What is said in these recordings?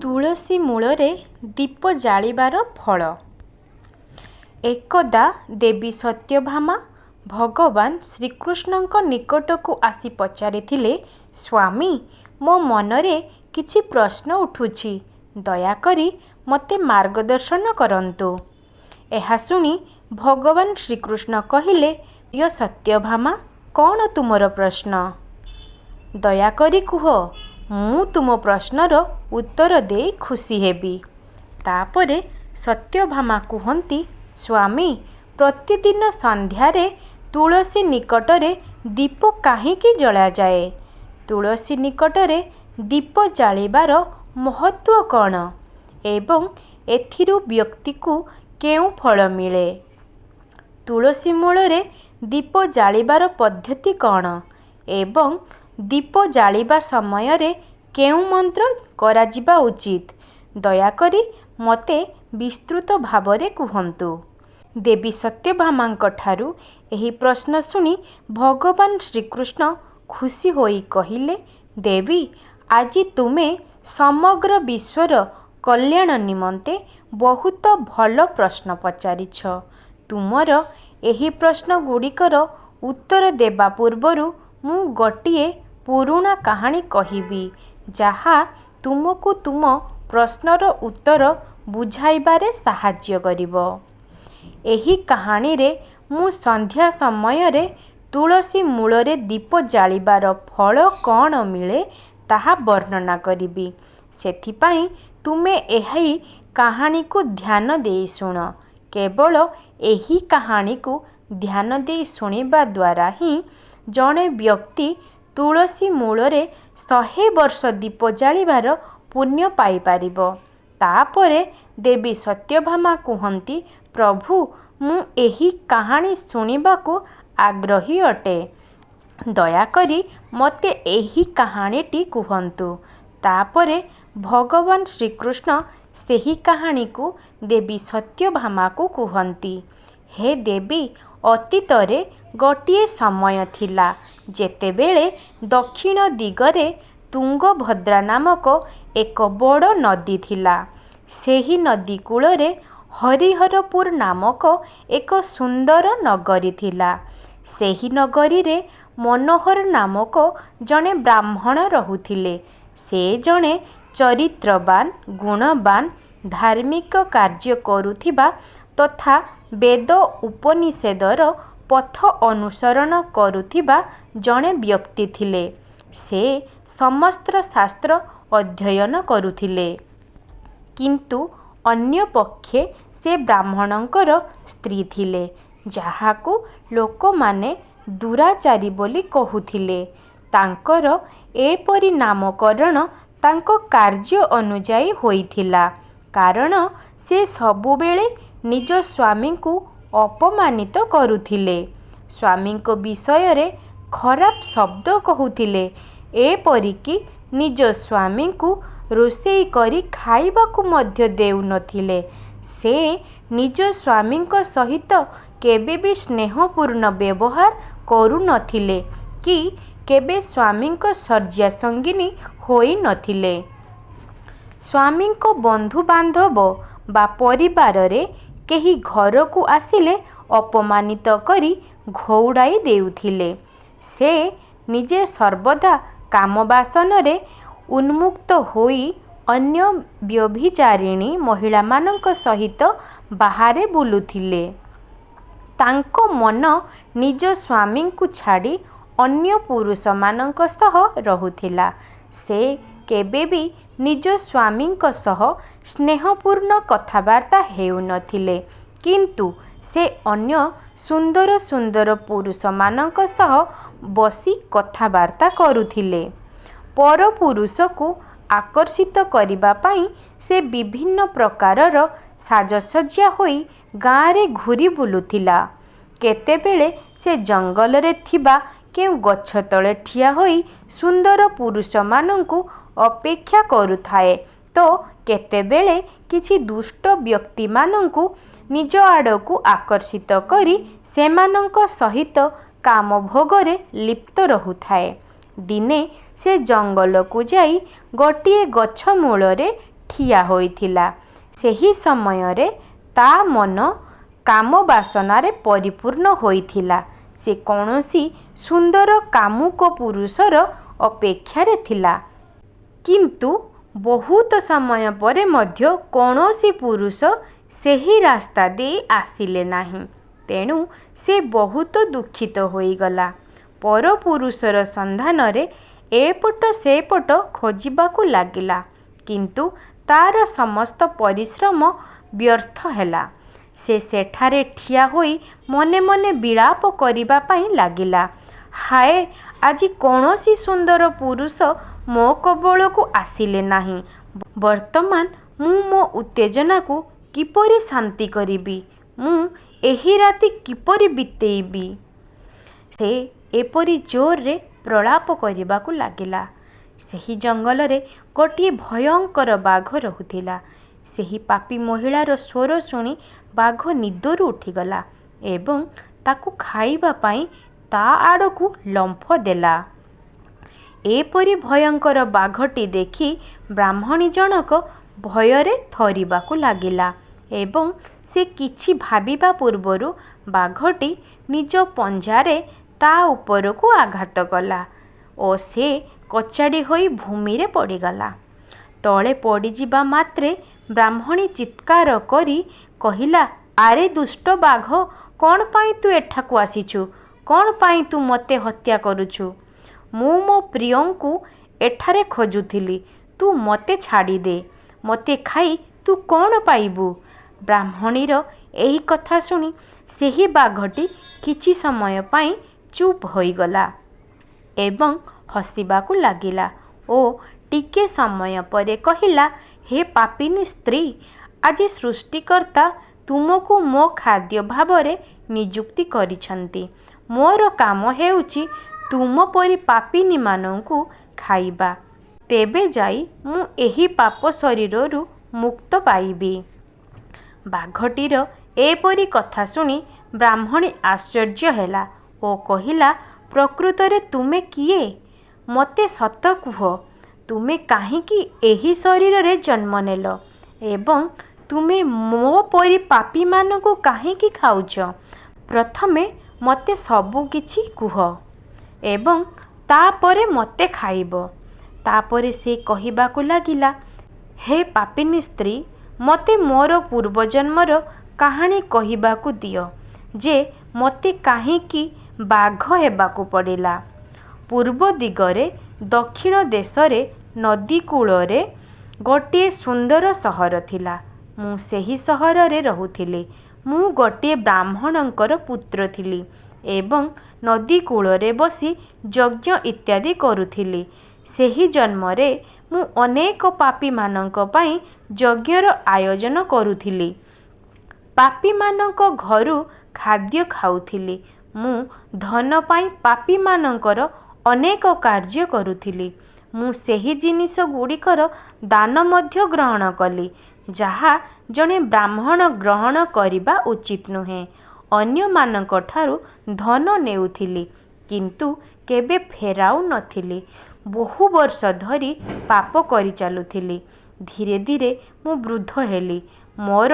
ତୁଳସୀ ମୂଳରେ ଦୀପ ଜାଳିବାର ଫଳ। ଏକଦା ଦେବୀ ସତ୍ୟଭାମା ଭଗବାନ ଶ୍ରୀକୃଷ୍ଣଙ୍କ ନିକଟକୁ ଆସି ପଚାରିଥିଲେ, ସ୍ୱାମୀ, ମୋ ମନରେ କିଛି ପ୍ରଶ୍ନ ଉଠୁଛି, ଦୟାକରି ମୋତେ ମାର୍ଗଦର୍ଶନ କରନ୍ତୁ। ଏହା ଶୁଣି ଭଗବାନ ଶ୍ରୀକୃଷ୍ଣ କହିଲେ, ପ୍ରିୟ ସତ୍ୟଭାମା, କ'ଣ ତୁମର ପ୍ରଶ୍ନ? ଦୟାକରି କୁହ, ମୁଁ ତୁମ ପ୍ରଶ୍ନର ଉତ୍ତର ଦେଇ ଖୁସି ହେବି। ତାପରେ ସତ୍ୟଭାମା କୁହନ୍ତି, ସ୍ୱାମୀ, ପ୍ରତିଦିନ ସନ୍ଧ୍ୟାରେ ତୁଳସୀ ନିକଟରେ ଦୀପ କାହିଁକି ଜଳାଯାଏ? ତୁଳସୀ ନିକଟରେ ଦୀପ ଜାଳିବାର ମହତ୍ତ୍ୱ କ'ଣ ଏବଂ ଏଥିରୁ ବ୍ୟକ୍ତିକୁ କେଉଁ ଫଳ ମିଳେ? ତୁଳସୀ ମୂଳରେ ଦୀପ ଜାଳିବାର ପଦ୍ଧତି କ'ଣ ଏବଂ ଦୀପ ଜାଳିବା ସମୟରେ କେଉଁ ମନ୍ତ୍ର କରାଯିବା ଉଚିତ? ଦୟାକରି ମୋତେ ବିସ୍ତୃତ ଭାବରେ କୁହନ୍ତୁ। ଦେବୀ ସତ୍ୟଭାମାଙ୍କ ଠାରୁ ଏହି ପ୍ରଶ୍ନ ଶୁଣି ଭଗବାନ ଶ୍ରୀକୃଷ୍ଣ ଖୁସି ହୋଇ କହିଲେ, ଦେବୀ, ଆଜି ତୁମେ ସମଗ୍ର ବିଶ୍ୱର କଲ୍ୟାଣ ନିମନ୍ତେ ବହୁତ ଭଲ ପ୍ରଶ୍ନ ପଚାରିଛ। ତୁମର ଏହି ପ୍ରଶ୍ନଗୁଡ଼ିକର ଉତ୍ତର ଦେବା ପୂର୍ବରୁ ମୁଁ ଗୋଟିଏ ପୁରୁଣା କାହାଣୀ କହିବି, ଯାହା ତୁମକୁ ତୁମ ପ୍ରଶ୍ନର ଉତ୍ତର ବୁଝାଇବାରେ ସାହାଯ୍ୟ କରିବ। ଏହି କାହାଣୀରେ ମୁଁ ସନ୍ଧ୍ୟା ସମୟରେ ତୁଳସୀ ମୂଳରେ ଦୀପ ଜାଳିବାର ଫଳ କ'ଣ ମିଳେ ତାହା ବର୍ଣ୍ଣନା କରିବି। ସେଥିପାଇଁ ତୁମେ ଏହି କାହାଣୀକୁ ଧ୍ୟାନ ଦେଇ ଶୁଣ। କେବଳ ଏହି କାହାଣୀକୁ ଧ୍ୟାନ ଦେଇ ଶୁଣିବା ଦ୍ୱାରା ହିଁ ଜଣେ ବ୍ୟକ୍ତି ତୁଳସୀ ମୂଳରେ 100 ବର୍ଷ ଦୀପ ଜାଳିବାର ପୁଣ୍ୟ ପାଇପାରିବ। ତାପରେ ଦେବୀ ସତ୍ୟଭାମା କୁହନ୍ତି, ପ୍ରଭୁ, ମୁଁ ଏହି କାହାଣୀ ଶୁଣିବାକୁ ଆଗ୍ରହୀ ଅଟେ। ଦୟାକରି ମୋତେ ଏହି କାହାଣୀଟି କୁହନ୍ତୁ। ତାପରେ ଭଗବାନ ଶ୍ରୀକୃଷ୍ଣ ସେହି କାହାଣୀକୁ ଦେବୀ ସତ୍ୟଭାମାକୁ କୁହନ୍ତି। ହେ ଦେବୀ, ଅତୀତରେ ଗୋଟିଏ ସମୟ ଥିଲା ଯେତେବେଳେ ଦକ୍ଷିଣ ଦିଗରେ ତୁଙ୍ଗଭଦ୍ରା ନାମକ ଏକ ବଡ଼ ନଦୀ ଥିଲା। ସେହି ନଦୀ କୂଳରେ ହରିହରପୁର ନାମକ ଏକ ସୁନ୍ଦର ନଗରୀ ଥିଲା। ସେହି ନଗରୀରେ ମନୋହର ନାମକ ଜଣେ ବ୍ରାହ୍ମଣ ରହୁଥିଲେ। ସେ ଜଣେ ଚରିତ୍ରବାନ, ଗୁଣବାନ, ଧାର୍ମିକ କାର୍ଯ୍ୟ କରୁଥିବା ତଥା ବେଦ ଉପନିଷେଦର ପଥ ଅନୁସରଣ କରୁଥିବା ଜଣେ ବ୍ୟକ୍ତି ଥିଲେ। ସେ ସମସ୍ତ ଶାସ୍ତ୍ର ଅଧ୍ୟୟନ କରୁଥିଲେ। କିନ୍ତୁ ଅନ୍ୟପକ୍ଷେ ସେ ବ୍ରାହ୍ମଣଙ୍କର ସ୍ତ୍ରୀ ଥିଲେ, ଯାହାକୁ ଲୋକମାନେ ଦୁରାଚାରୀ ବୋଲି କହୁଥିଲେ। ତାଙ୍କର ଏପରି ନାମକରଣ ତାଙ୍କ କାର୍ଯ୍ୟ ଅନୁଯାୟୀ ହୋଇଥିଲା, କାରଣ ସେ ସବୁବେଳେ ନିଜ ସ୍ୱାମୀଙ୍କୁ ଅପମାନିତ କରୁଥିଲେ, ସ୍ୱାମୀଙ୍କ ବିଷୟରେ ଖରାପ ଶବ୍ଦ କହୁଥିଲେ, ଏପରିକି ନିଜ ସ୍ୱାମୀଙ୍କୁ ରୋଷେଇ କରି ଖାଇବାକୁ ମଧ୍ୟ ଦେଉନଥିଲେ। ସେ ନିଜ ସ୍ୱାମୀଙ୍କ ସହିତ କେବେ ବି ସ୍ନେହପୂର୍ଣ୍ଣ ବ୍ୟବହାର କରୁନଥିଲେ କି କେବେ ସ୍ୱାମୀଙ୍କ ଶଯ୍ୟା ସଙ୍ଗିନୀ ହୋଇନଥିଲେ। ସ୍ୱାମୀଙ୍କ ବନ୍ଧୁବାନ୍ଧବ ବା ପରିବାରରେ କେହି ଘରକୁ ଆସିଲେ ଅପମାନିତ କରି ଘଉଡ଼ାଇ ଦେଉଥିଲେ। ସେ ନିଜେ ସର୍ବଦା କାମବାସନରେ ଉନ୍ମୁକ୍ତ ହୋଇ ଅନ୍ୟ ବ୍ୟଭିଚାରିଣୀ ମହିଳାମାନଙ୍କ ସହିତ ବାହାରେ ବୁଲୁଥିଲେ। ତାଙ୍କ ମନ ନିଜ ସ୍ୱାମୀଙ୍କୁ ଛାଡ଼ି ଅନ୍ୟ ପୁରୁଷମାନଙ୍କ ସହ ରହୁଥିଲା। ସେ କେବେ ବି ନିଜ ସ୍ୱାମୀଙ୍କ ସହ ସ୍ନେହପୂର୍ଣ୍ଣ କଥାବାର୍ତ୍ତା ହେଉନଥିଲେ, କିନ୍ତୁ ସେ ଅନ୍ୟ ସୁନ୍ଦର ସୁନ୍ଦର ପୁରୁଷମାନଙ୍କ ସହ ବସି କଥାବାର୍ତ୍ତା କରୁଥିଲେ। ପରପୁରୁଷକୁ ଆକର୍ଷିତ କରିବା ପାଇଁ ସେ ବିଭିନ୍ନ ପ୍ରକାରର ସାଜସଜ୍ଜା ହୋଇ ଗାଁରେ ଘୂରି ବୁଲୁଥିଲା। କେତେବେଳେ ସେ ଜଙ୍ଗଲରେ ଥିବା କେଉଁ ଗଛ ତଳେ ଠିଆ ହୋଇ ସୁନ୍ଦର ପୁରୁଷମାନଙ୍କୁ ଅପେକ୍ଷା କରୁଥାଏ, ତ କେତେବେଳେ କିଛି ଦୁଷ୍ଟ ବ୍ୟକ୍ତିମାନଙ୍କୁ ନିଜ ଆଡ଼କୁ ଆକର୍ଷିତ କରି ସେମାନଙ୍କ ସହିତ କାମଭୋଗରେ ଲିପ୍ତ ରହୁଥାଏ। ଦିନେ ସେ ଜଙ୍ଗଲକୁ ଯାଇ ଗୋଟିଏ ଗଛ ମୂଳରେ ଠିଆ ହୋଇଥିଲା। ସେହି ସମୟରେ ତା ମନ କାମ ବାସନାରେ ପରିପୂର୍ଣ୍ଣ ହୋଇଥିଲା। ସେ କୌଣସି ସୁନ୍ଦର କାମୁକ ପୁରୁଷର ଅପେକ୍ଷାରେ ଥିଲା। କିନ୍ତୁ ବହୁତ ସମୟ ପରେ ମଧ୍ୟ କୌଣସି ପୁରୁଷ ସେହି ରାସ୍ତା ଦେଇ ଆସିଲେ ନାହିଁ। ତେଣୁ ସେ ବହୁତ ଦୁଃଖିତ ହୋଇଗଲା। ପରପୁରୁଷର ସନ୍ଧାନରେ ଏପଟ ସେପଟ ଖୋଜିବାକୁ ଲାଗିଲା। କିନ୍ତୁ ତାର ସମସ୍ତ ପରିଶ୍ରମ ବ୍ୟର୍ଥ ହେଲା। ସେ ସେଠାରେ ଠିଆ ହୋଇ ମନେ ମନେ ବିଳାପ କରିବା ପାଇଁ ଲାଗିଲା। ହାୟ, ଆଜି କୌଣସି ସୁନ୍ଦର ପୁରୁଷ ମୋ କବଳକୁ ଆସିଲେ ନାହିଁ। ବର୍ତ୍ତମାନ ମୁଁ ମୋ ଉତ୍ତେଜନାକୁ କିପରି ଶାନ୍ତି କରିବି? ମୁଁ ଏହି ରାତି କିପରି ବିତେଇବି? ସେ ଏପରି ଜୋରରେ ପ୍ରଳାପ କରିବାକୁ ଲାଗିଲା। ସେହି ଜଙ୍ଗଲରେ ଗୋଟିଏ ଭୟଙ୍କର ବାଘ ରହୁଥିଲା। ସେହି ପାପୀ ମହିଳାର ସ୍ୱର ଶୁଣି ବାଘ ନିଦରୁ ଉଠିଗଲା ଏବଂ ତାକୁ ଖାଇବା ପାଇଁ ତା ଆଡ଼କୁ ଲମ୍ଫ ଦେଲା। ଏପରି ଭୟଙ୍କର ବାଘଟି ଦେଖି ବ୍ରାହ୍ମଣୀ ଜଣକ ଭୟରେ ଥରିବାକୁ ଲାଗିଲା ଏବଂ ସେ କିଛି ଭାବିବା ପୂର୍ବରୁ ବାଘଟି ନିଜ ପଞ୍ଝାରେ ତା ଉପରକୁ ଆଘାତ କଲା ଓ ସେ କଚାଡ଼ି ହୋଇ ଭୂମିରେ ପଡ଼ିଗଲା। ତଳେ ପଡ଼ିଯିବା ମାତ୍ରେ ବ୍ରାହ୍ମଣୀ ଚିତ୍କାର କରି କହିଲା, ଆରେ ଦୁଷ୍ଟ ବାଘ, କ'ଣ ପାଇଁ ତୁ ଏଠାକୁ ଆସିଛୁ? କ'ଣ ପାଇଁ ତୁ ମୋତେ ହତ୍ୟା କରୁଛୁ? ମୁଁ ମୋ ପ୍ରିୟଙ୍କୁ ଏଠାରେ ଖୋଜୁଥିଲି। ତୁ ମୋତେ ଛାଡ଼ିଦେ। ମୋତେ ଖାଇ ତୁ କ'ଣ ପାଇବୁ? ବ୍ରାହ୍ମଣୀର ଏହି କଥା ଶୁଣି ସେହି ବାଘଟି କିଛି ସମୟ ପାଇଁ ଚୁପ୍ ହୋଇଗଲା ଏବଂ ହସିବାକୁ ଲାଗିଲା ଓ ଟିକେ ସମୟ ପରେ କହିଲା, ହେ ପାପିନୀ ସ୍ତ୍ରୀ, ଆଜି ସୃଷ୍ଟିକର୍ତ୍ତା ତୁମକୁ ମୋ ଖାଦ୍ୟ ଭାବରେ ନିଯୁକ୍ତି କରିଛନ୍ତି। ମୋର କାମ ହେଉଛି ତୁମ ପରି ପାପିନୀମାନଙ୍କୁ ଖାଇବା। ତେବେ ଯାଇ ମୁଁ ଏହି ପାପ ଶରୀରରୁ ମୁକ୍ତ ପାଇବି। ବାଘଟିର ଏପରି କଥା ଶୁଣି ବ୍ରାହ୍ମଣୀ ଆଶ୍ଚର୍ଯ୍ୟ ହେଲା ଓ କହିଲା, ପ୍ରକୃତରେ ତୁମେ କିଏ? ମୋତେ ସତ କୁହ, ତୁମେ କାହିଁକି ଏହି ଶରୀରରେ ଜନ୍ମ ନେଲ ଏବଂ ତୁମେ ମୋ ପରି ପାପୀମାନଙ୍କୁ କାହିଁକି ଖାଉଛ? ପ୍ରଥମେ ମୋତେ ସବୁ କିଛି କୁହ ଏବଂ ତାପରେ ମୋତେ ଖାଇବ। ତାପରେ ସେ କହିବାକୁ ଲାଗିଲା, ହେ ପାପିନୀ ସ୍ତ୍ରୀ, ମୋତେ ମୋର ପୂର୍ବଜନ୍ମର କାହାଣୀ କହିବାକୁ ଦିଅ ଯେ ମୋତେ କାହିଁକି ବାଘ ହେବାକୁ ପଡ଼ିଲା। ପୂର୍ବ ଦିଗରେ ଦକ୍ଷିଣ ଦେଶରେ ନଦୀ କୂଳରେ ଗୋଟିଏ ସୁନ୍ଦର ସହର ଥିଲା। ମୁଁ ସେହି ସହରରେ ରହୁଥିଲି। ମୁଁ ଗୋଟିଏ ବ୍ରାହ୍ମଣଙ୍କର ପୁତ୍ର ଥିଲି ଏବଂ ନଦୀ କୂଳରେ ବସି ଯଜ୍ଞ ଇତ୍ୟାଦି କରୁଥିଲି। ସେହି ଜନ୍ମରେ ମୁଁ ଅନେକ ପାପୀମାନଙ୍କ ପାଇଁ ଯଜ୍ଞର ଆୟୋଜନ କରୁଥିଲି। ପାପୀମାନଙ୍କ ଘରୁ ଖାଦ୍ୟ ଖାଉଥିଲି। ମୁଁ ଧନ ପାଇଁ ପାପୀମାନଙ୍କର ଅନେକ କାର୍ଯ୍ୟ କରୁଥିଲି। ମୁଁ ସେହି ଜିନିଷ ଗୁଡ଼ିକର ଦାନ ମଧ୍ୟ ଗ୍ରହଣ କଲି, ଯାହା ଜଣେ ବ୍ରାହ୍ମଣ ଗ୍ରହଣ କରିବା ଉଚିତ ନୁହେଁ। ଅନ୍ୟମାନଙ୍କଠାରୁ ଧନ ନେଉଥିଲି କିନ୍ତୁ କେବେ ଫେରାଉ ନଥିଲି। ବହୁ ବର୍ଷ ଧରି ପାପ କରିଚାଲୁଥିଲି। ଧୀରେ ଧୀରେ ମୁଁ ବୃଦ୍ଧ ହେଲି। ମୋର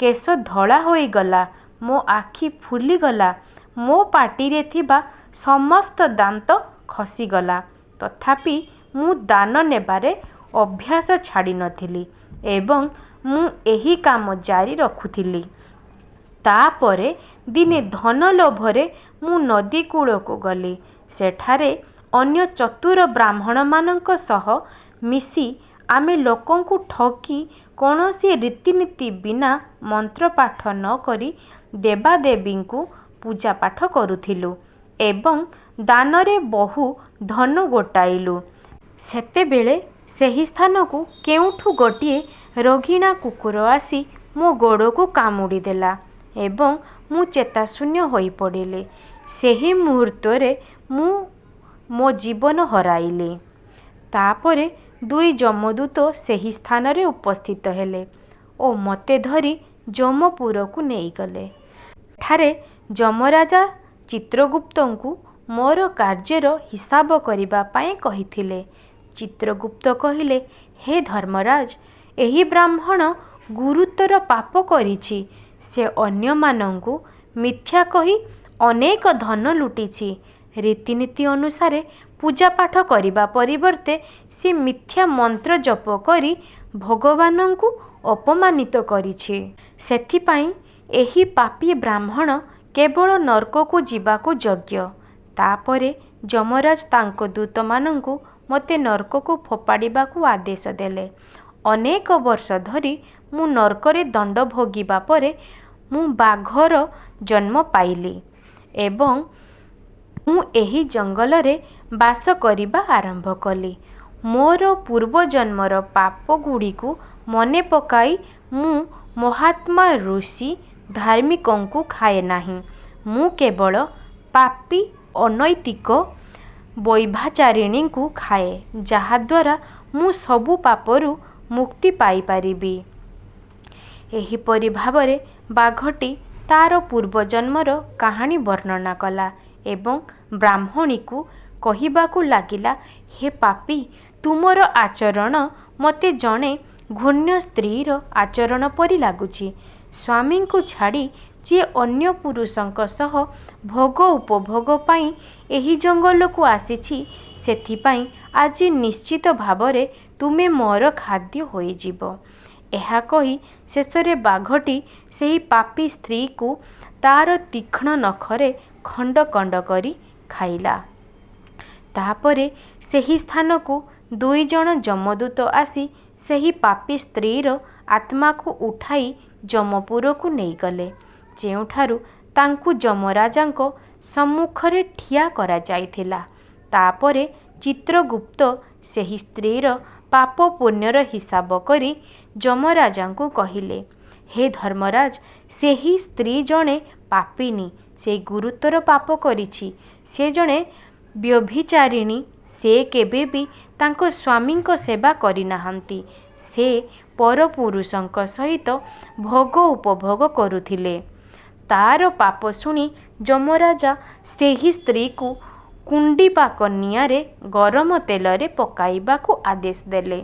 କେଶ ଧଳା ହୋଇଗଲା, ମୋ ଆଖି ଫୁଲିଗଲା, ମୋ ପାଟିରେ ଥିବା ସମସ୍ତ ଦାନ୍ତ ଖସିଗଲା। ତଥାପି ମୁଁ ଦାନ ନେବାରେ ଅଭ୍ୟାସ ଛାଡ଼ିନଥିଲି ଏବଂ ମୁଁ ଏହି କାମ ଜାରି ରଖୁଥିଲି। ତାପରେ ଦିନେ ଧନ ଲୋଭରେ ମୁଁ ନଦୀ କୂଳକୁ ଗଲି। ସେଠାରେ ଅନ୍ୟ ଚତୁର ବ୍ରାହ୍ମଣମାନଙ୍କ ସହ ମିଶି ଆମେ ଲୋକଙ୍କୁ ଠକି କୌଣସି ରୀତିନୀତି ବିନା ମନ୍ତ୍ରପାଠ ନ କରି ଦେବାଦେବୀଙ୍କୁ ପୂଜାପାଠ କରୁଥିଲୁ ଏବଂ ଦାନରେ ବହୁ ଧନ ଗୋଟାଇଲୁ। ସେତେବେଳେ ସେହି ସ୍ଥାନକୁ କେଉଁଠୁ ଗୋଟିଏ ରୋଗିଣା କୁକୁର ଆସି ମୋ ଗୋଡ଼କୁ କାମୁଡ଼ିଦେଲା ଏବଂ ମୁଁ ଚେତାଶୂନ୍ୟ ହୋଇପଡ଼ିଲି। ସେହି ମୁହୂର୍ତ୍ତରେ ମୁଁ ମୋ ଜୀବନ ହରାଇଲି। ତାପରେ ଦୁଇ ଯମଦୂତ ସେହି ସ୍ଥାନରେ ଉପସ୍ଥିତ ହେଲେ ଓ ମୋତେ ଧରି ଯମପୁରକୁ ନେଇଗଲେ। ଏଠାରେ ଯମରାଜା ଚିତ୍ରଗୁପ୍ତଙ୍କୁ ମୋର କାର୍ଯ୍ୟର ହିସାବ କରିବା ପାଇଁ କହିଥିଲେ। ଚିତ୍ରଗୁପ୍ତ କହିଲେ, ହେ ଧର୍ମରାଜ, ଏହି ବ୍ରାହ୍ମଣ ଗୁରୁତର ପାପ କରିଛି। ସେ ଅନ୍ୟମାନଙ୍କୁ ମିଥ୍ୟା କହି ଅନେକ ଧନ ଲୁଟିଛି। ରୀତିନୀତି ଅନୁସାରେ ପୂଜାପାଠ କରିବା ପରିବର୍ତ୍ତେ ସେ ମିଥ୍ୟା ମନ୍ତ୍ର ଜପ କରି ଭଗବାନଙ୍କୁ ଅପମାନିତ କରିଛି। ସେଥିପାଇଁ ଏହି ପାପୀ ବ୍ରାହ୍ମଣ କେବଳ ନର୍କକୁ ଯିବାକୁ ଯୋଗ୍ୟ। ତାପରେ ଯମରାଜ ତାଙ୍କ ଦୂତମାନଙ୍କୁ ମୋତେ ନର୍କକୁ ଫୋପାଡ଼ିବାକୁ ଆଦେଶ ଦେଲେ। ଅନେକ ବର୍ଷ ଧରି ମୁଁ ନର୍କରେ ଦଣ୍ଡ ଭୋଗିବା ପରେ ମୁଁ ବାଘର ଜନ୍ମ ପାଇଲି ଏବଂ ମୁଁ ଏହି ଜଙ୍ଗଲରେ ବାସ କରିବା ଆରମ୍ଭ କଲି। ମୋର ପୂର୍ବଜନ୍ମର ପାପଗୁଡ଼ିକୁ ମନେ ପକାଇ ମୁଁ ମହାତ୍ମା ଋଷି ଧାର୍ମିକଙ୍କୁ ଖାଏ ନାହିଁ। ମୁଁ କେବଳ ପାପୀ ଅନୈତିକ ବୈଭାଚାରିଣୀଙ୍କୁ ଖାଏ, ଯାହାଦ୍ୱାରା ମୁଁ ସବୁ ପାପରୁ ମୁକ୍ତି ପାଇପାରିବି। ଏହିପରି ଭାବରେ ବାଘଟି ତାର ପୂର୍ବଜନ୍ମର କାହାଣୀ ବର୍ଣ୍ଣନା କଲା ଏବଂ ବ୍ରାହ୍ମଣୀକୁ କହିବାକୁ ଲାଗିଲା, ହେ ପାପୀ, ତୁମର ଆଚରଣ ମୋତେ ଜଣେ ଘୃଣ୍ୟ ସ୍ତ୍ରୀର ଆଚରଣ ପରି ଲାଗୁଛି। ସ୍ୱାମୀଙ୍କୁ ଛାଡ଼ି ଯିଏ ଅନ୍ୟ ପୁରୁଷଙ୍କ ସହ ଭୋଗ ଉପଭୋଗ ପାଇଁ ଏହି ଜଙ୍ଗଲକୁ ଆସିଛି, ସେଥିପାଇଁ ଆଜି ନିଶ୍ଚିତ ଭାବରେ ତୁମେ ମୋର ଖାଦ୍ୟ ହୋଇଯିବ। ଏହା କହି ଶେଷରେ ବାଘଟି ସେହି ପାପୀ ସ୍ତ୍ରୀକୁ ତାର ତୀକ୍ଷ୍ଣ ନଖରେ ଖଣ୍ଡ ଖଣ୍ଡ କରି ଖାଇଲା। ତାପରେ ସେହି ସ୍ଥାନକୁ 2 ଜଣ ଯମଦୂତ ଆସି ସେହି ପାପୀ ସ୍ତ୍ରୀର ଆତ୍ମାକୁ ଉଠାଇ ଯମପୁରକୁ ନେଇଗଲେ, ଯେଉଁଠାରୁ ତାଙ୍କୁ ଯମରାଜାଙ୍କ ସମ୍ମୁଖରେ ଠିଆ କରାଯାଇଥିଲା। ତାପରେ ଚିତ୍ରଗୁପ୍ତ ସେହି ସ୍ତ୍ରୀର ପାପ ପୁଣ୍ୟର ହିସାବ କରି ଯମରାଜାଙ୍କୁ କହିଲେ, ହେ ଧର୍ମରାଜ, ସେହି ସ୍ତ୍ରୀ ଜଣେ ପାପିନୀ। ସେ ଗୁରୁତର ପାପ କରିଛି। ସେ ଜଣେ ବ୍ୟଭିଚାରିଣୀ। ସେ କେବେ ବି ତାଙ୍କ ସ୍ୱାମୀଙ୍କ ସେବା କରିନାହାନ୍ତି। ସେ ପରପୁରୁଷଙ୍କ ସହିତ ଭୋଗ ଉପଭୋଗ କରୁଥିଲେ। ତାର ପାପ ଶୁଣି ଯମରାଜା ସେହି ସ୍ତ୍ରୀକୁ କୁଣ୍ଡିପାକ ନିଆଁରେ ଗରମ ତେଲରେ ପକାଇବାକୁ ଆଦେଶ ଦେଲେ।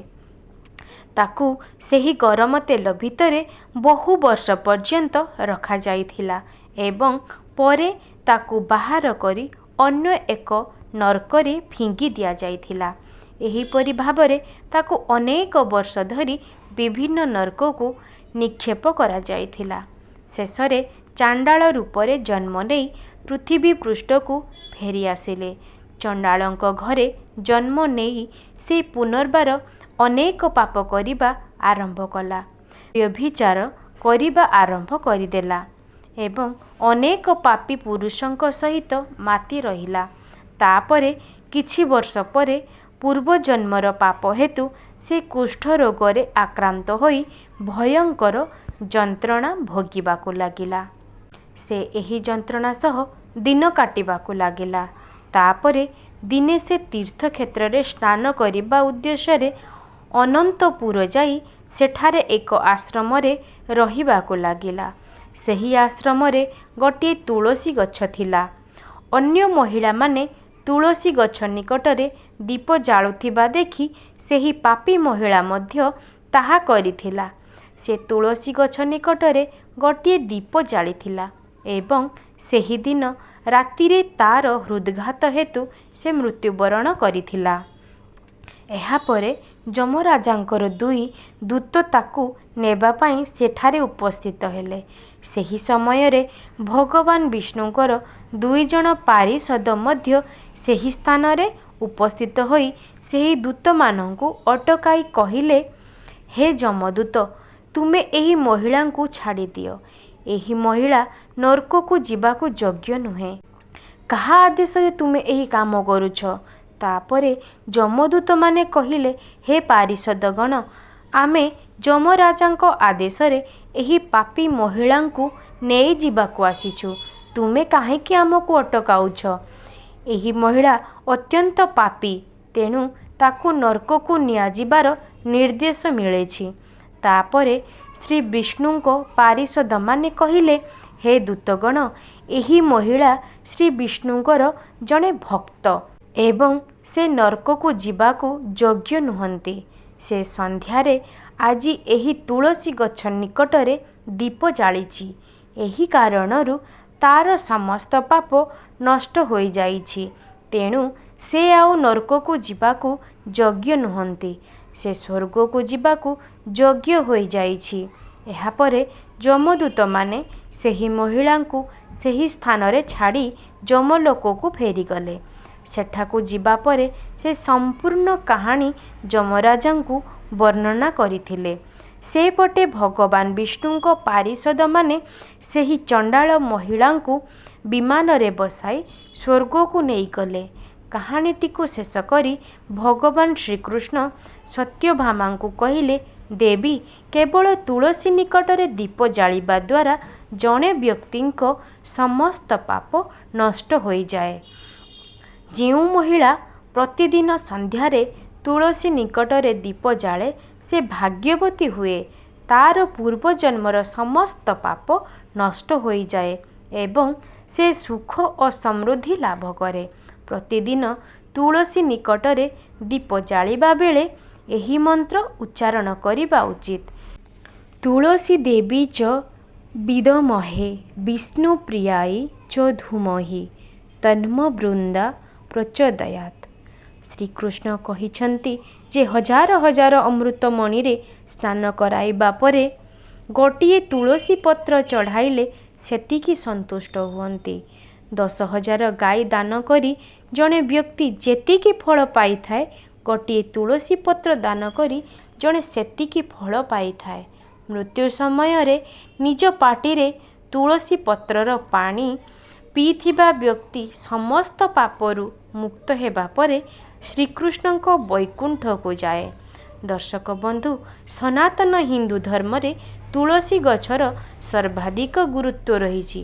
ତାକୁ ସେହି ଗରମ ତେଲ ଭିତରେ ବହୁ ବର୍ଷ ପର୍ଯ୍ୟନ୍ତ ରଖାଯାଇଥିଲା ଏବଂ ପରେ ତାକୁ ବାହାର କରି ଅନ୍ୟ ଏକ ନର୍କରେ ଫିଙ୍ଗି ଦିଆଯାଇଥିଲା। ଏହିପରି ଭାବରେ ତାକୁ ଅନେକ ବର୍ଷ ଧରି ବିଭିନ୍ନ ନର୍କକୁ ନିକ୍ଷେପ କରାଯାଇଥିଲା। ଶେଷରେ ଚାଣ୍ଡାଳ ରୂପରେ ଜନ୍ମ ନେଇ ପୃଥିବୀ ପୃଷ୍ଠକୁ ଫେରିଆସିଲେ। ଚଣ୍ଡାଳଙ୍କ ଘରେ ଜନ୍ମ ନେଇ ସେ ପୁନର୍ବାର ଅନେକ ପାପ କରିବା ଆରମ୍ଭ କଲା। ବ୍ୟଭିଚାର କରିବା ଆରମ୍ଭ କରିଦେଲା ଏବଂ ଅନେକ ପାପୀ ପୁରୁଷଙ୍କ ସହିତ ମାତି ରହିଲା। ତାପରେ କିଛି ବର୍ଷ ପରେ ପୂର୍ବଜନ୍ମର ପାପ ହେତୁ ସେ କୁଷ୍ଠ ରୋଗରେ ଆକ୍ରାନ୍ତ ହୋଇ ଭୟଙ୍କର ଯନ୍ତ୍ରଣା ଭୋଗିବାକୁ ଲାଗିଲା। ସେ ଏହି ଯନ୍ତ୍ରଣା ସହ ଦିନ କାଟିବାକୁ ଲାଗିଲା। ତାପରେ ଦିନେ ସେ ତୀର୍ଥକ୍ଷେତ୍ରରେ ସ୍ନାନ କରିବା ଉଦ୍ଦେଶ୍ୟରେ ଅନନ୍ତପୁର ଯାଇ ସେଠାରେ ଏକ ଆଶ୍ରମରେ ରହିବାକୁ ଲାଗିଲା। ସେହି ଆଶ୍ରମରେ ଗୋଟିଏ ତୁଳସୀ ଗଛ ଥିଲା। ଅନ୍ୟ ମହିଳାମାନେ ତୁଳସୀ ଗଛ ନିକଟରେ ଦୀପ ଜାଳୁଥିବା ଦେଖି ସେହି ପାପୀ ମହିଳା ମଧ୍ୟ ତାହା କରିଥିଲା। ସେ ତୁଳସୀ ଗଛ ନିକଟରେ ଗୋଟିଏ ଦୀପ ଜାଳିଥିଲା ଏବଂ ସେହିଦିନ ରାତିରେ ତାର ହୃଦଘାତ ହେତୁ ସେ ମୃତ୍ୟୁବରଣ କରିଥିଲା। ଏହାପରେ ଯମରାଜାଙ୍କର 2 ଦୂତ ତାକୁ ନେବା ପାଇଁ ସେଠାରେ ଉପସ୍ଥିତ ହେଲେ। ସେହି ସମୟରେ ଭଗବାନ ବିଷ୍ଣୁଙ୍କର 2 ଜଣ ପାରିଷଦ ମଧ୍ୟ ସେହି ସ୍ଥାନରେ ଉପସ୍ଥିତ ହୋଇ ସେହି ଦୂତମାନଙ୍କୁ ଅଟକାଇ କହିଲେ, ହେ ଯମଦୂତ, ତୁମେ ଏହି ମହିଳାଙ୍କୁ ଛାଡ଼ିଦିଅ। ଏହି ମହିଳା ନର୍କକୁ ଯିବାକୁ ଯୋଗ୍ୟ ନୁହେଁ। କାହା ଆଦେଶରେ ତୁମେ ଏହି କାମ କରୁଛ? ତାପରେ ଯମଦୂତମାନେ କହିଲେ, ହେ ପାରିଷଦଗଣ, ଆମେ ଯମରାଜାଙ୍କ ଆଦେଶରେ ଏହି ପାପୀ ମହିଳାଙ୍କୁ ନେଇଯିବାକୁ ଆସିଛୁ। ତୁମେ କାହିଁକି ଆମକୁ ଅଟକାଉଛ? ଏହି ମହିଳା ଅତ୍ୟନ୍ତ ପାପୀ, ତେଣୁ ତାକୁ ନର୍କକୁ ନିଆଯିବାର ନିର୍ଦ୍ଦେଶ ମିଳିଛି। ତାପରେ ଶ୍ରୀ ବିଷ୍ଣୁଙ୍କ ପାରିଷଦମାନେ କହିଲେ, ହେ ଦୂତଗଣ, ଏହି ମହିଳା ଶ୍ରୀ ବିଷ୍ଣୁଙ୍କର ଜଣେ ଭକ୍ତ ଏବଂ ସେ ନର୍କକୁ ଯିବାକୁ ଯୋଗ୍ୟ ନୁହନ୍ତି। ସେ ସନ୍ଧ୍ୟାରେ ଆଜି ଏହି ତୁଳସୀ ଗଛ ନିକଟରେ ଦୀପ ଜାଳିଛି। ଏହି କାରଣରୁ ତାର ସମସ୍ତ ପାପ ନଷ୍ଟ ହୋଇଯାଇଛି। ତେଣୁ ସେ ଆଉ ନରକକୁ ଯିବାକୁ ଯୋଗ୍ୟ ନୁହନ୍ତି, ସେ ସ୍ୱର୍ଗକୁ ଯିବାକୁ ଯୋଗ୍ୟ ହୋଇଯାଇଛି। ଏହାପରେ ଯମଦୂତମାନେ ସେହି ମହିଳାଙ୍କୁ ସେହି ସ୍ଥାନରେ ଛାଡ଼ି ଯମଲୋକକୁ ଫେରିଗଲେ। ସେଠାକୁ ଯିବା ପରେ ସେ ସମ୍ପୂର୍ଣ୍ଣ କାହାଣୀ ଯମରାଜାଙ୍କୁ ବର୍ଣ୍ଣନା କରିଥିଲେ। ସେପଟେ ଭଗବାନ ବିଷ୍ଣୁଙ୍କ ପାରିଷଦମାନେ ସେହି ଚଣ୍ଡାଳ ମହିଳାଙ୍କୁ ବିମାନରେ ବସାଇ ସ୍ୱର୍ଗକୁ ନେଇଗଲେ। କାହାଣୀଟିକୁ ଶେଷ କରି ଭଗବାନ ଶ୍ରୀକୃଷ୍ଣ ସତ୍ୟଭାମାଙ୍କୁ କହିଲେ, ଦେବୀ, କେବଳ ତୁଳସୀ ନିକଟରେ ଦୀପ ଜାଳିବା ଦ୍ୱାରା ଜଣେ ବ୍ୟକ୍ତିଙ୍କ ସମସ୍ତ ପାପ ନଷ୍ଟ ହୋଇଯାଏ। ଯେଉଁ ମହିଳା ପ୍ରତିଦିନ ସନ୍ଧ୍ୟାରେ ତୁଳସୀ ନିକଟରେ ଦୀପ ଜାଳେ ସେ ଭାଗ୍ୟବତୀ ହୁଏ। ତାର ପୂର୍ବଜନ୍ମର ସମସ୍ତ ପାପ ନଷ୍ଟ ହୋଇଯାଏ ଏବଂ ସେ ସୁଖ ଓ ସମୃଦ୍ଧି ଲାଭ କରେ। ପ୍ରତିଦିନ ତୁଳସୀ ନିକଟରେ ଦୀପ ଜାଳିବା ବେଳେ ଏହି ମନ୍ତ୍ର ଉଚ୍ଚାରଣ କରିବା ଉଚିତ। ତୁଳସୀ ଦେବୀ ଚ ବିଦମହେ ବିଷ୍ଣୁପ୍ରିୟାଇ ଚ ଧୂମହି ତନ୍ମ ବୃନ୍ଦା ପ୍ରଚୋଦୟାତ୍। ଶ୍ରୀକୃଷ୍ଣ କହିଛନ୍ତି ଯେ ହଜାର ହଜାର ଅମୃତମଣିରେ ସ୍ନାନ କରାଇବା ପରେ ଗୋଟିଏ ତୁଳସୀ ପତ୍ର ଚଢ଼ାଇଲେ ସେତିକି ସନ୍ତୁଷ୍ଟ ହୁଅନ୍ତି। 10,000 ଗାଈ ଦାନ କରି ଜଣେ ବ୍ୟକ୍ତି ଯେତିକି ଫଳ ପାଇଥାଏ, ଗୋଟିଏ ତୁଳସୀ ପତ୍ର ଦାନ କରି ଜଣେ ସେତିକି ଫଳ ପାଇଥାଏ। ମୃତ୍ୟୁ ସମୟରେ ନିଜ ପାଟିରେ ତୁଳସୀ ପତ୍ରର ପାଣି ପିଇଥିବା ବ୍ୟକ୍ତି ସମସ୍ତ ପାପରୁ ମୁକ୍ତ ହେବା ପରେ ଶ୍ରୀକୃଷ୍ଣଙ୍କ ବୈକୁଣ୍ଠକୁ ଯାଏ। ଦର୍ଶକ ବନ୍ଧୁ, ସନାତନ ହିନ୍ଦୁ ଧର୍ମରେ ତୁଳସୀ ଗଛର ସର୍ବାଧିକ ଗୁରୁତ୍ୱ ରହିଛି।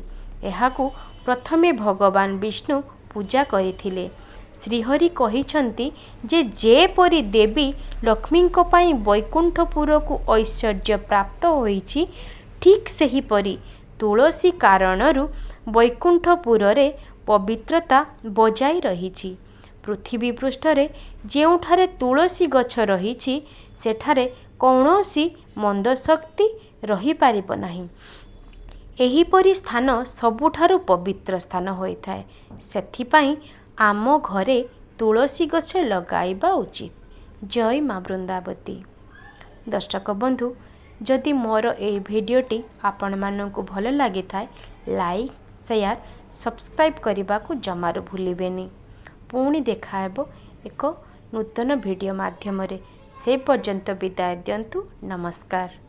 ଏହାକୁ ପ୍ରଥମେ ଭଗବାନ ବିଷ୍ଣୁ ପୂଜା କରିଥିଲେ। ଶ୍ରୀହରି କହିଛନ୍ତି ଯେ ଯେପରି ଦେବୀ ଲକ୍ଷ୍ମୀଙ୍କ ପାଇଁ ବୈକୁଣ୍ଠପୁରକୁ ଐଶ୍ୱର୍ଯ୍ୟ ପ୍ରାପ୍ତ ହୋଇଛି, ଠିକ୍ ସେହିପରି ତୁଳସୀ କାରଣରୁ ବୈକୁଣ୍ଠପୁରରେ ପବିତ୍ରତା ବଜାୟ ରହିଛି। ପୃଥିବୀ ପୃଷ୍ଠରେ ଯେଉଁଠାରେ ତୁଳସୀ ଗଛ ରହିଛି ସେଠାରେ କୌଣସି ମନ୍ଦ ଶକ୍ତି ରହିପାରିବ ନାହିଁ। ଏହିପରି ସ୍ଥାନ ସବୁଠାରୁ ପବିତ୍ର ସ୍ଥାନ ହୋଇଥାଏ। ସେଥିପାଇଁ ଆମ ଘରେ ତୁଳସୀ ଗଛ ଲଗାଇବା ଉଚିତ। ଜୟ ମା ବୃନ୍ଦାବତୀ। ଦର୍ଶକ ବନ୍ଧୁ, ଯଦି ମୋର ଏହି ଭିଡ଼ିଓଟି ଆପଣମାନଙ୍କୁ ଭଲ ଲାଗିଥାଏ, ଲାଇକ୍, ସେୟାର, ସବସ୍କ୍ରାଇବ୍ କରିବାକୁ ଜମାରୁ ଭୁଲିବେନି। ପୁଣି ଦେଖାହେବ ଏକ ନୂତନ ଭିଡ଼ିଓ ମାଧ୍ୟମରେ। ସେ ପର୍ଯ୍ୟନ୍ତ ବିଦାୟ ଦିଅନ୍ତୁ। ନମସ୍କାର।